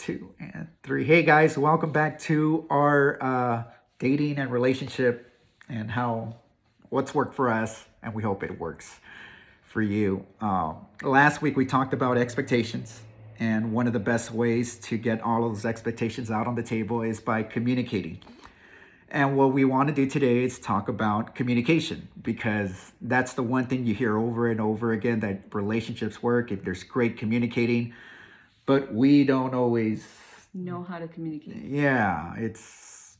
Two and three. Hey guys, welcome back to our dating and relationship and how what's worked for us, and we hope it works for you. Last week we talked about expectations, and one of the best ways to get all of those expectations out on the table is by communicating. And what we want to do today is talk about communication because that's the one thing you hear over and over again that relationships work if there's great communicating, but we don't always know how to communicate. Yeah, it's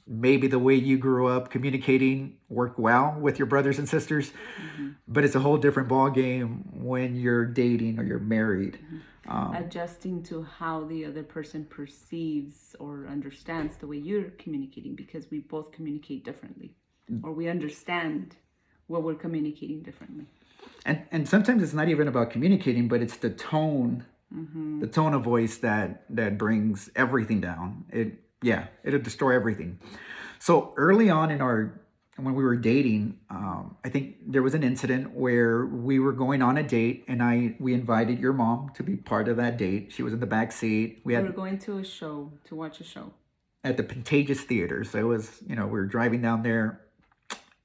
maybe the way you grew up communicating worked well with your brothers and sisters, but it's a whole different ball game when you're dating or you're married. Adjusting to how the other person perceives or understands the way you're communicating, because we both communicate differently, or we understand what we're communicating differently. And sometimes it's not even about communicating, but it's the tone, the tone of voice that brings everything down. It'll destroy everything. So early on when we were dating, I think there was an incident where we were going on a date, and we invited your mom to be part of that date. She was in the back seat. We were going to a show to watch a show at the Contagious Theater. So it was, we were driving down there,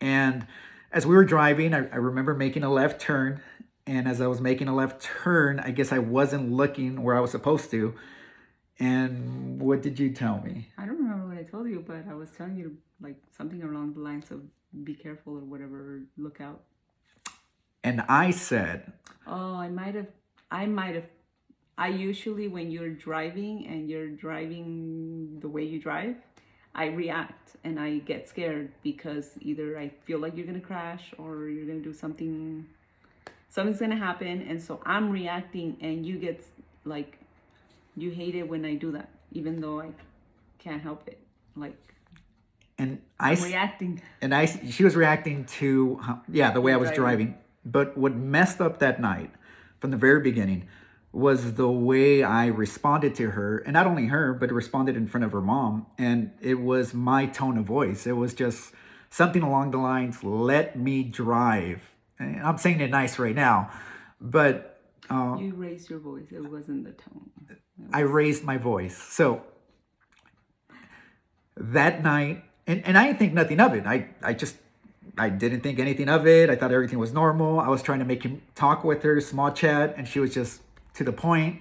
and as we were driving, I remember making a left turn. And as I was making a left turn, I guess I wasn't looking where I was supposed to. And what did you tell me? I don't remember what I told you, but I was telling you like something along the lines of be careful or whatever, look out. And I said, oh, I might have. I usually, when you're driving and you're driving the way you drive, I react and I get scared because either I feel like you're going to crash or you're going to do something's going to happen. And so I'm reacting, and you get like, you hate it when I do that, even though I can't help it. Like, and I'm reacting. And she was reacting to, the way I was driving. But what messed up that night from the very beginning was the way I responded to her. And not only her, but responded in front of her mom. And it was my tone of voice. It was just something along the lines, let me drive. And I'm saying it nice right now, but you raised your voice. It wasn't the tone. I raised my voice. So that night, and I didn't think nothing of it. I didn't think anything of it. I thought everything was normal. I was trying to make him talk with her, small chat, and she was just to the point.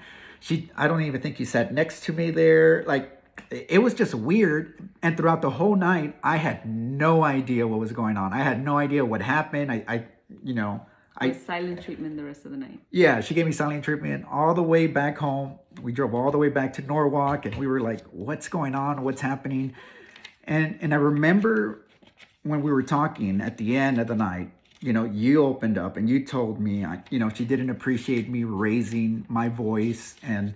I don't even think he sat next to me there. Like, it was just weird. And throughout the whole night, I had no idea what was going on. I had no idea what happened. I silent treatment the rest of the night. Yeah, she gave me silent treatment all the way back home. We drove all the way back to Norwalk, and we were like, what's going on? What's happening? And I remember when we were talking at the end of the night, you opened up and you told me, she didn't appreciate me raising my voice and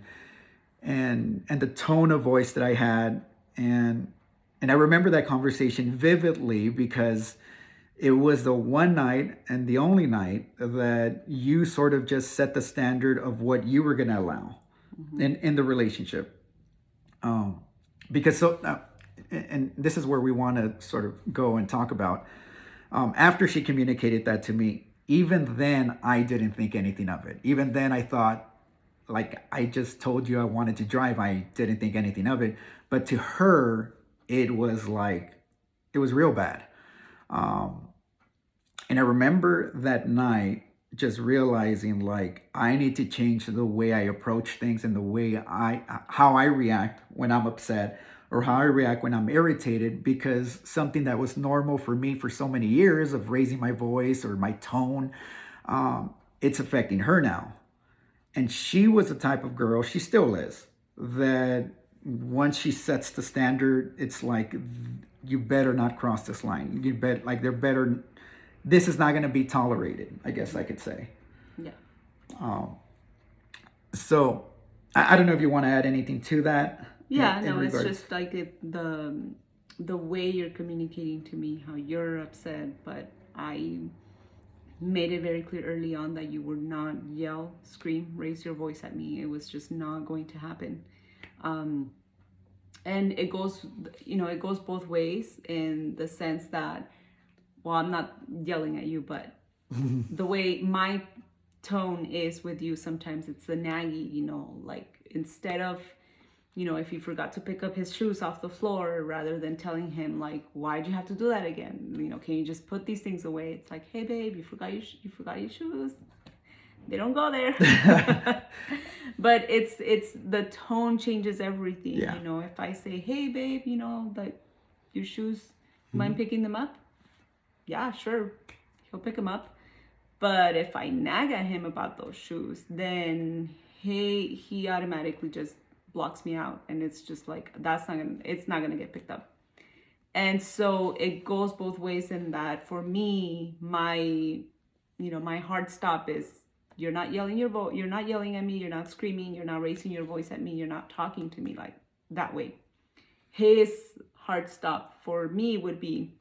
the tone of voice that I had. And I remember that conversation vividly because it was the one night and the only night that you sort of just set the standard of what you were going to allow in the relationship. Because and this is where we want to sort of go and talk about. After she communicated that to me, even then I didn't think anything of it. Even then I thought, like, I just told you I wanted to drive. I didn't think anything of it. But to her, it was real bad. And I remember that night just realizing, like, I need to change the way I approach things and the way how I react when I'm upset or how I react when I'm irritated, because something that was normal for me for so many years of raising my voice or my tone, it's affecting her now. And she was the type of girl, she still is, that once she sets the standard, it's like, you better not cross this line. This is not going to be tolerated, I guess I could say. Yeah. So I don't know if you want to add anything to that. Yeah, no, it's just like the way you're communicating to me, how you're upset, but I made it very clear early on that you would not yell, scream, raise your voice at me. It was just not going to happen. And it goes both ways, in the sense that, well, I'm not yelling at you, but the way my tone is with you, sometimes it's the naggy, like, instead of if he forgot to pick up his shoes off the floor, rather than telling him like, why'd you have to do that again? Can you just put these things away? It's like, hey babe, you forgot your shoes. They don't go there. But it's the tone changes everything. Yeah. If I say, hey babe, like your shoes, mind picking them up? Yeah, sure. He'll pick them up. But if I nag at him about those shoes, then he automatically just blocks me out, and it's just like it's not gonna get picked up. And so it goes both ways in that. For me, my hard stop is, you're not yelling you're not yelling at me, you're not screaming, you're not raising your voice at me, you're not talking to me like that way. His hard stop for me would be,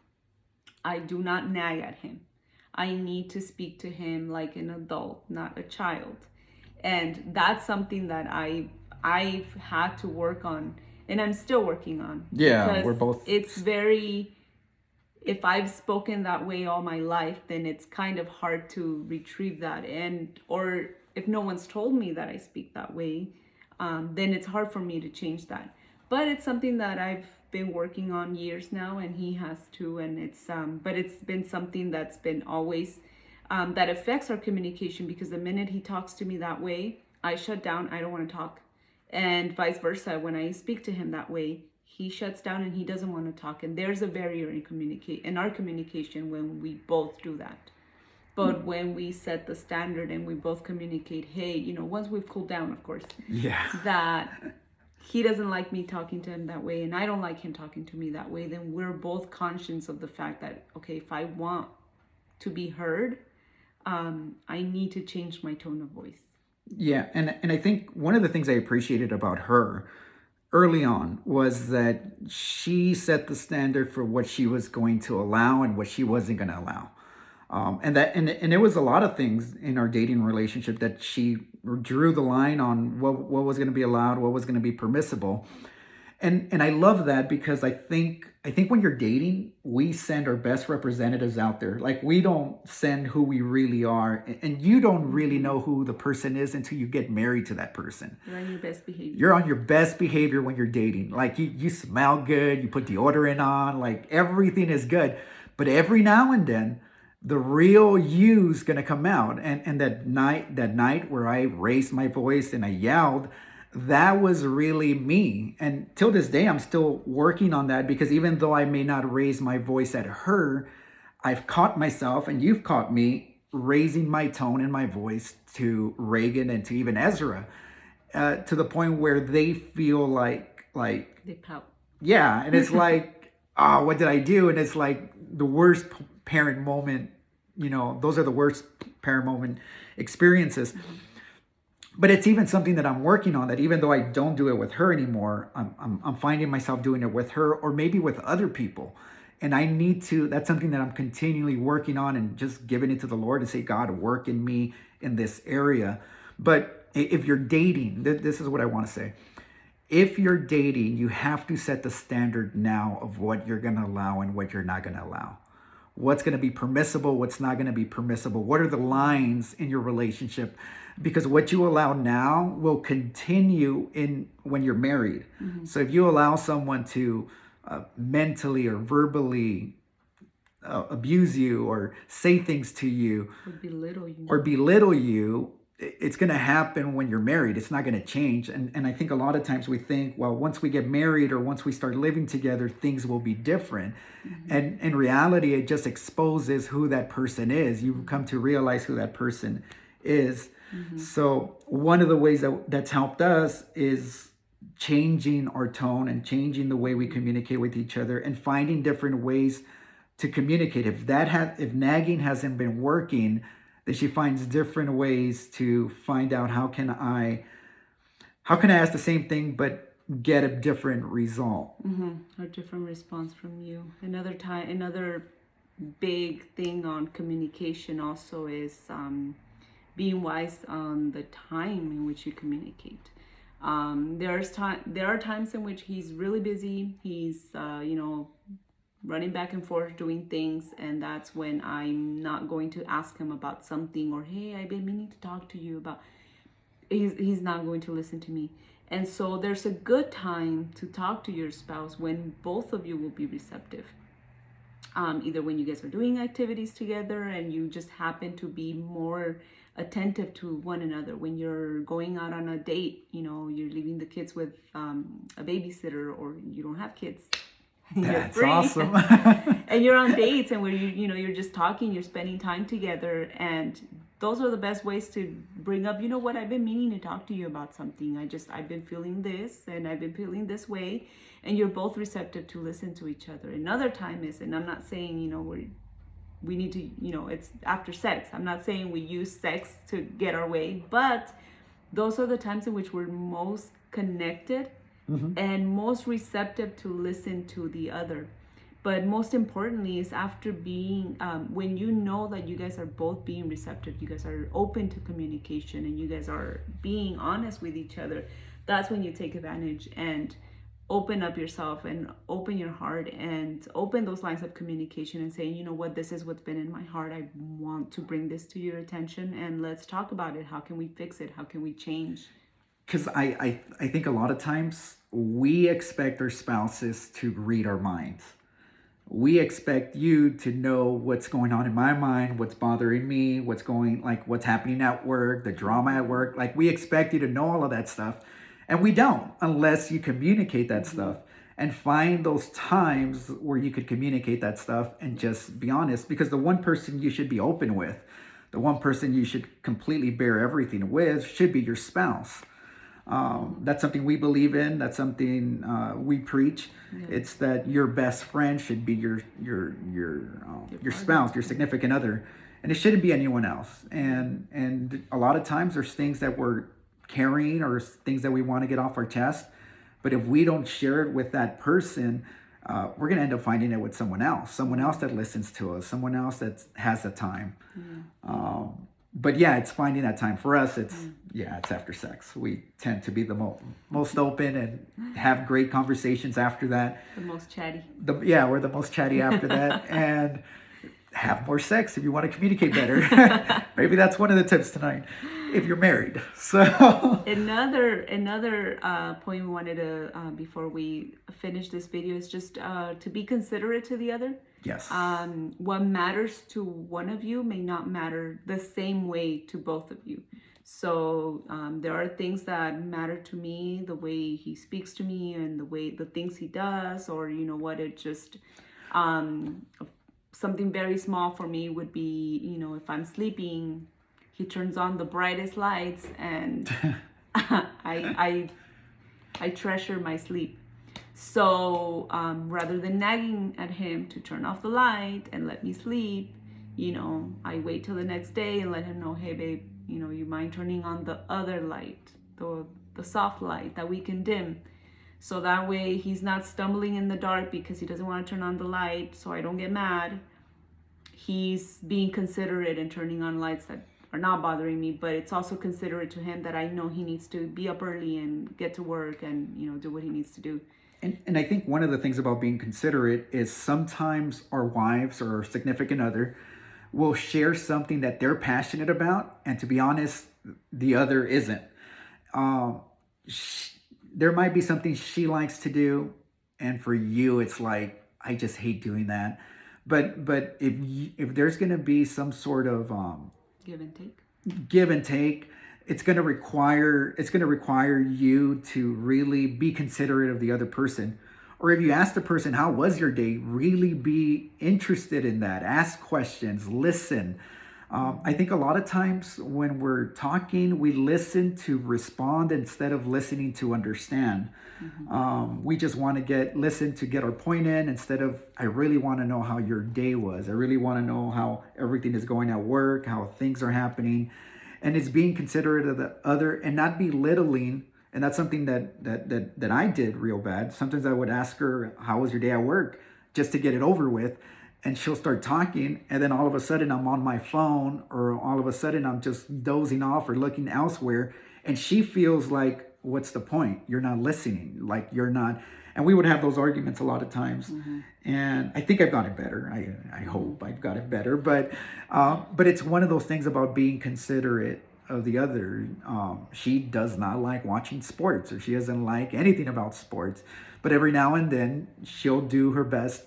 I do not nag at him. I need to speak to him like an adult, not a child. And that's something that I've had to work on, and I'm still working on. Yeah, we're both. It's very, if I've spoken that way all my life, then it's kind of hard to retrieve that. Or if no one's told me that I speak that way, then it's hard for me to change that. But it's something that I've been working on years now, and he has too. And but it's been something that's been always, that affects our communication, because the minute he talks to me that way, I shut down. I don't want to talk. And vice versa. When I speak to him that way, he shuts down and he doesn't want to talk. And there's a barrier in our communication when we both do that. But when we set the standard and we both communicate, hey, once we've cooled down, of course, that he doesn't like me talking to him that way, and I don't like him talking to me that way, then we're both conscious of the fact that, okay, if I want to be heard, I need to change my tone of voice. Yeah, and I think one of the things I appreciated about her early on was that she set the standard for what she was going to allow and what she wasn't going to allow. And it was a lot of things in our dating relationship that she drew the line on what was going to be allowed, what was going to be permissible. And I love that, because I think when you're dating, we send our best representatives out there. Like, we don't send who we really are, and you don't really know who the person is until you get married to that person. You're on your best behavior. You're on your best behavior when you're dating. Like, you smell good, you put deodorant on, like everything is good. But every now and then, the real you's gonna come out. And that night where I raised my voice and I yelled, that was really me. And till this day, I'm still working on that, because even though I may not raise my voice at her, I've caught myself, and you've caught me, raising my tone and my voice to Reagan and to even Ezra, to the point where they feel like they pout. Yeah, and it's like, oh, what did I do? And it's like the worst parent moment. Those are the worst parent moment experiences. Mm-hmm. But it's even something that I'm working on, that even though I don't do it with her anymore, I'm finding myself doing it with her, or maybe with other people. And that's something that I'm continually working on, and just giving it to the Lord and say, God, work in me in this area. But if you're dating, this is what I want to say. If you're dating, you have to set the standard now of what you're going to allow and what you're not going to allow. What's going to be permissible, what's not going to be permissible. What are the lines in your relationship? Because what you allow now will continue when you're married. Mm-hmm. So if you allow someone to mentally or verbally abuse you, or say things to you, or belittle you, it's going to happen when you're married. It's not going to change. And I think a lot of times we think, well, once we get married or once we start living together, things will be different. Mm-hmm. And in reality, it just exposes who that person is. You come to realize who that person is. Mm-hmm. So one of the ways that's helped us is changing our tone and changing the way we communicate with each other, and finding different ways to communicate. If nagging hasn't been working, then she finds different ways to find out, how can I ask the same thing but get a different result? Mm-hmm. A different response from you. Another big thing on communication also is being wise on the time in which you communicate. There are times in which he's really busy. He's running back and forth doing things, and that's when I'm not going to ask him about something, or hey, I've been meaning to talk to you about. He's not going to listen to me. And so there's a good time to talk to your spouse when both of you will be receptive. Either when you guys are doing activities together and you just happen to be more attentive to one another. When you're going out on a date, you're leaving the kids with a babysitter, or you don't have kids. That's awesome. And you're on dates, and where you're just talking, you're spending time together, and those are the best ways to bring up, what, I've been meaning to talk to you about something. I've been feeling this, and I've been feeling this way, and you're both receptive to listen to each other. Another time is, and I'm not saying, we need to, it's after sex. I'm not saying we use sex to get our way, but those are the times in which we're most connected and most receptive to listen to the other. But most importantly is after being, when you know that you guys are both being receptive, you guys are open to communication, and you guys are being honest with each other, that's when you take advantage and open up yourself and open your heart and open those lines of communication and saying, this is what's been in my heart. I want to bring this to your attention, and let's talk about it. How can we fix it? How can we change? Because I think a lot of times we expect our spouses to read our minds. We expect you to know what's going on in my mind, what's bothering me, what's happening at work, the drama at work. Like, we expect you to know all of that stuff. And we don't, unless you communicate that stuff and find those times where you could communicate that stuff and just be honest. Because the one person you should be open with, the one person you should completely bear everything with, should be your spouse. That's something we believe in. That's something we preach. Yeah. It's that your best friend should be your spouse, your significant other, and it shouldn't be anyone else. And a lot of times there's things that we're carrying or things that we want to get off our chest, but if we don't share it with that person, we're going to end up finding it with someone else that listens to us, someone else that has the time. But yeah, it's finding that time. For us, it's after sex. We tend to be the most open and have great conversations after that. The most chatty. We're the most chatty after that. And have more sex if you want to communicate better. Maybe that's one of the tips tonight, if you're married. So another point we wanted to, before we finish this video, is just to be considerate to the other. Yes. What matters to one of you may not matter the same way to both of you. So there are things that matter to me, the way he speaks to me and the things he does, or it just something very small for me would be, if I'm sleeping, he turns on the brightest lights, and I treasure my sleep. So rather than nagging at him to turn off the light and let me sleep, I wait till the next day and let him know, hey babe, you mind turning on the other light, the soft light that we can dim. So that way he's not stumbling in the dark because he doesn't want to turn on the light, so I don't get mad. He's being considerate and turning on lights that are not bothering me, but it's also considerate to him that I know he needs to be up early and get to work and, do what he needs to do. And I think one of the things about being considerate is sometimes our wives or our significant other will share something that they're passionate about, and to be honest, the other isn't. There might be something she likes to do, and for you, it's like, I just hate doing that. But if there's going to be some sort of give and take, it's going to require you to really be considerate of the other person. Or if you ask the person, how was your day? Really be interested in that. Ask questions, listen. I think a lot of times when we're talking, we listen to respond instead of listening to understand. We just want to listen to get our point in instead of, I really want to know how your day was. I really want to know how everything is going at work, how things are happening. And it's being considerate of the other and not belittling. And that's something that I did real bad. Sometimes I would ask her, how was your day at work? Just to get it over with. And she'll start talking, and then all of a sudden I'm on my phone, or all of a sudden I'm just dozing off or looking elsewhere. And she feels like, what's the point? You're not listening. Like, you're not. And we would have those arguments a lot of times. And I think I've gotten better. I hope I've gotten better. But it's one of those things about being considerate of the other. She does not like watching sports, or she doesn't like anything about sports. But every now and then, she'll do her best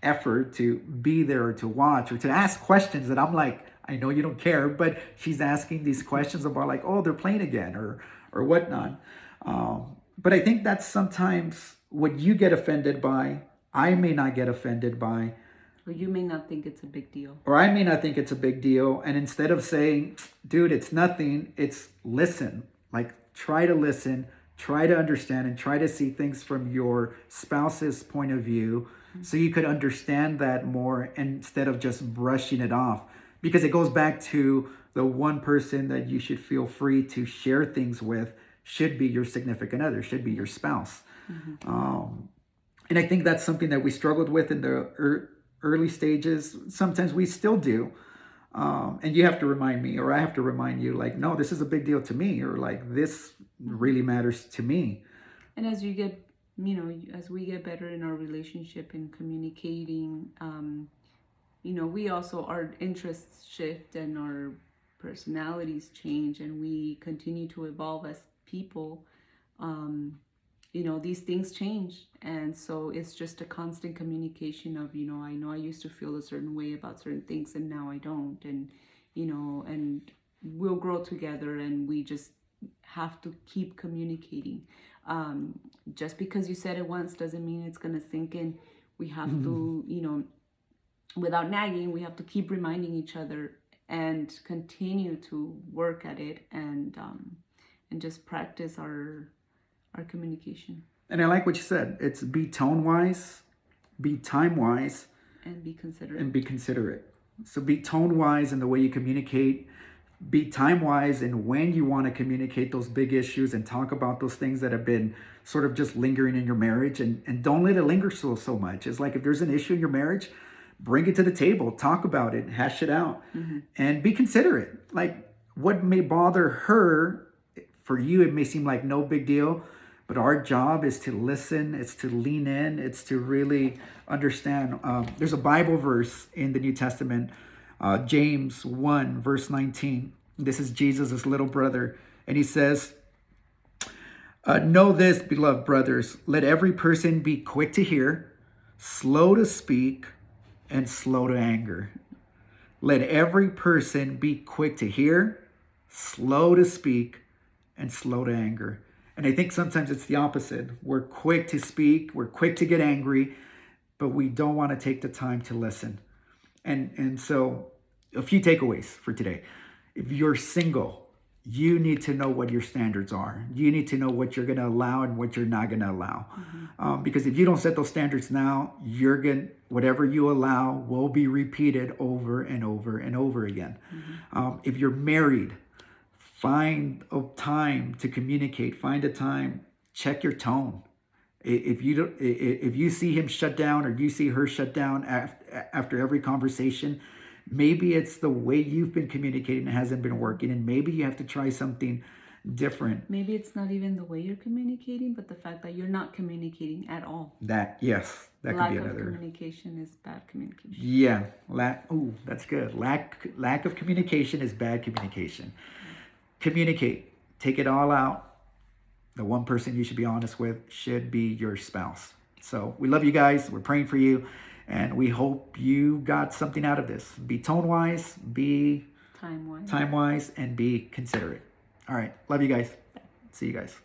effort to be there or to watch or to ask questions that I'm like, I know you don't care, but she's asking these questions about like, oh, they're playing again or whatnot. But I think that's sometimes what you get offended by, I may not get offended by, Or you may not think it's a big deal. or I may not think it's a big deal. And instead of saying, dude, it's nothing, it's listen. Like, try to listen, try to understand, and try to see things from your spouse's point of view so you could understand that more instead of just brushing it off. Because it goes back to the one person that you should feel free to share things with should be your significant other, should be your spouse. And I think that's something that we struggled with in the early stages. Sometimes we still do. And you have to remind me, or I have to remind you, like, no, this is a big deal to me, or like, this really matters to me. And as you get, as we get better in our relationship and communicating, we also, our interests shift and our personalities change, and we continue to evolve as people. These things change. And so it's just a constant communication of, I know I used to feel a certain way about certain things and now I don't. And, and we'll grow together, and we just have to keep communicating. Just because you said it once doesn't mean it's going to sink in. We have to, without nagging, we have to keep reminding each other and continue to work at it, and just practice our communication. And I like what you said. It's be tone wise, be time wise, And be considerate. and be considerate. So be tone wise in the way you communicate, be time wise in when you want to communicate those big issues and talk about those things that have been sort of just lingering in your marriage, and don't let it linger so much. It's like, if there's an issue in your marriage, bring it to the table, talk about it, hash it out, and be considerate. Like, what may bother her, for you, it may seem like no big deal, but our job is to listen, it's to lean in, it's to really understand. There's a Bible verse in the New Testament, James 1, verse 19. This is Jesus' little brother. And he says, know this, beloved brothers, let every person be quick to hear, slow to speak, and slow to anger. Let every person be quick to hear, slow to speak, and slow to anger. And I think sometimes it's the opposite. We're quick to speak, we're quick to get angry, but we don't want to take the time to listen. And so a few takeaways for today. If you're single, you need to know what your standards are. You need to know what you're going to allow and what you're not going to allow. Because if you don't set those standards now, whatever you allow will be repeated over and over and over again. If you're married, find a time to communicate. Find a time. Check your tone. If you see him shut down or you see her shut down after every conversation, maybe it's the way you've been communicating that hasn't been working, and maybe you have to try something different. Maybe it's not even the way you're communicating, but the fact that you're not communicating at all. That could be Lack another. of communication is bad communication. Yeah, that's good. Lack of communication is bad communication. Communicate. Take it all out. The one person you should be honest with should be your spouse. So we love you guys. We're praying for you. And we hope you got something out of this. Be tone-wise, be time-wise, and be considerate. All right. Love you guys. See you guys.